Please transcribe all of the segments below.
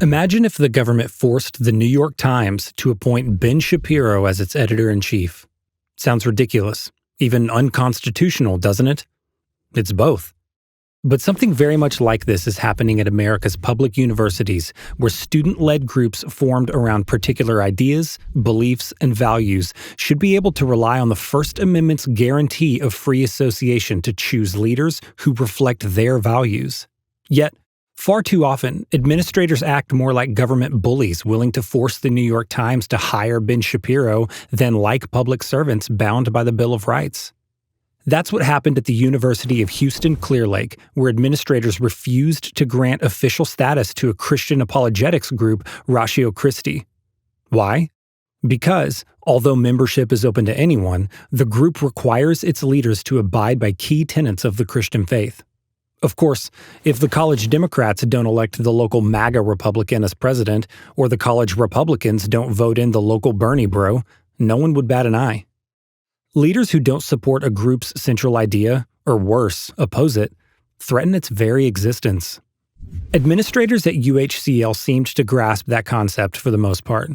Imagine if the government forced the New York Times to appoint Ben Shapiro as its editor-in-chief. Sounds ridiculous, even unconstitutional, doesn't it? It's both. But something very much like this is happening at America's public universities, where student-led groups formed around particular ideas, beliefs, and values should be able to rely on the First Amendment's guarantee of free association to choose leaders who reflect their values. Yet, far too often, administrators act more like government bullies willing to force the New York Times to hire Ben Shapiro than like public servants bound by the Bill of Rights. That's what happened at the University of Houston-Clear Lake, where administrators refused to grant official status to a Christian apologetics group, Ratio Christi. Why? Because, although membership is open to anyone, the group requires its leaders to abide by key tenets of the Christian faith. Of course, if the college Democrats don't elect the local MAGA Republican as president, or the college Republicans don't vote in the local Bernie bro, no one would bat an eye. Leaders who don't support a group's central idea, or worse, oppose it, threaten its very existence. Administrators at UHCL seemed to grasp that concept for the most part.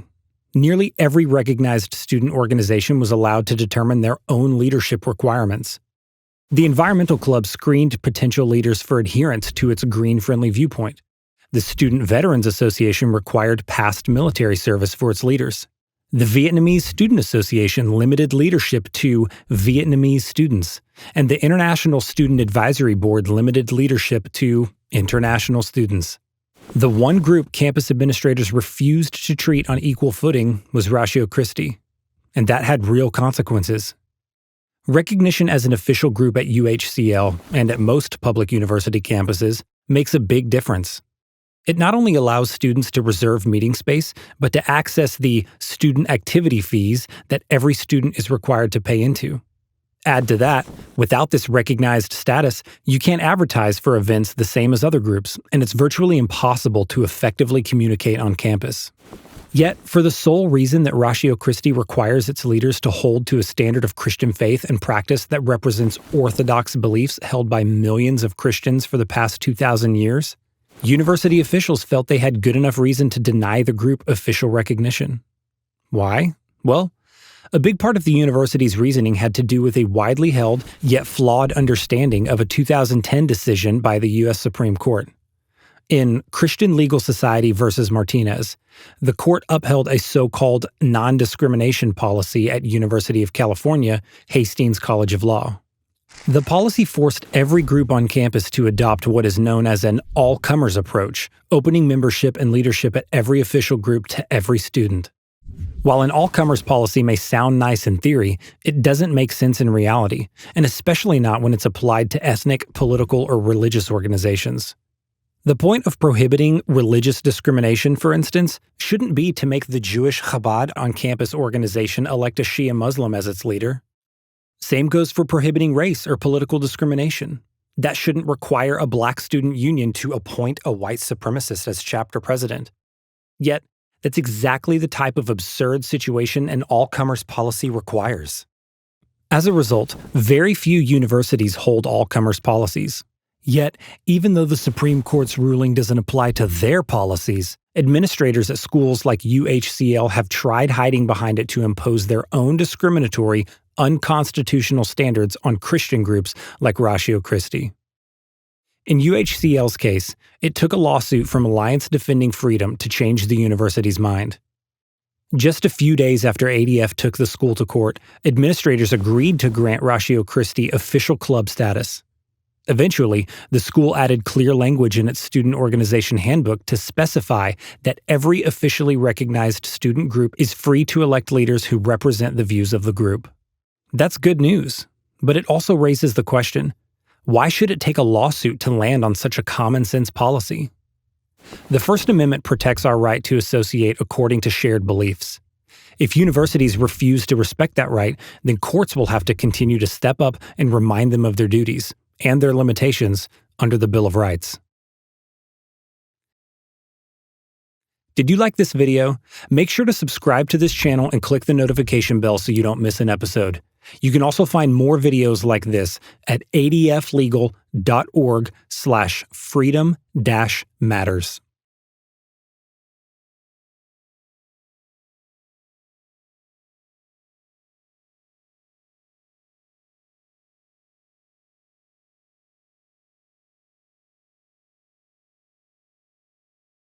Nearly every recognized student organization was allowed to determine their own leadership requirements. The Environmental Club screened potential leaders for adherence to its green-friendly viewpoint. The Student Veterans Association required past military service for its leaders. The Vietnamese Student Association limited leadership to Vietnamese students, and the International Student Advisory Board limited leadership to international students. The one group campus administrators refused to treat on equal footing was Ratio Christi, and that had real consequences. Recognition as an official group at UHCL and at most public university campuses makes a big difference. It not only allows students to reserve meeting space, but to access the student activity fees that every student is required to pay into. Add to that, without this recognized status, you can't advertise for events the same as other groups, and it's virtually impossible to effectively communicate on campus. Yet, for the sole reason that Ratio Christi requires its leaders to hold to a standard of Christian faith and practice that represents orthodox beliefs held by millions of Christians for the past 2,000 years, university officials felt they had good enough reason to deny the group official recognition. Why? Well, a big part of the university's reasoning had to do with a widely held yet flawed understanding of a 2010 decision by the U.S. Supreme Court. In Christian Legal Society versus Martinez, the court upheld a so-called non-discrimination policy at University of California, Hastings College of Law. The policy forced every group on campus to adopt what is known as an all-comers approach, opening membership and leadership at every official group to every student. While an all-comers policy may sound nice in theory, it doesn't make sense in reality, and especially not when it's applied to ethnic, political, or religious organizations. The point of prohibiting religious discrimination, for instance, shouldn't be to make the Jewish Chabad on-campus organization elect a Shia Muslim as its leader. Same goes for prohibiting race or political discrimination. That shouldn't require a black student union to appoint a white supremacist as chapter president. Yet, that's exactly the type of absurd situation an all-comers policy requires. As a result, very few universities hold all-comers policies. Yet, even though the Supreme Court's ruling doesn't apply to their policies, administrators at schools like UHCL have tried hiding behind it to impose their own discriminatory, unconstitutional standards on Christian groups like Ratio Christi. In UHCL's case, it took a lawsuit from Alliance Defending Freedom to change the university's mind. Just a few days after ADF took the school to court, administrators agreed to grant Ratio Christi official club status. Eventually, the school added clear language in its Student Organization Handbook to specify that every officially recognized student group is free to elect leaders who represent the views of the group. That's good news, but it also raises the question, why should it take a lawsuit to land on such a common-sense policy? The First Amendment protects our right to associate according to shared beliefs. If universities refuse to respect that right, then courts will have to continue to step up and remind them of their duties and their limitations under the Bill of Rights. Did you like this video? Make sure to subscribe to this channel and click the notification bell so you don't miss an episode. You can also find more videos like this at adflegal.org/freedom-matters.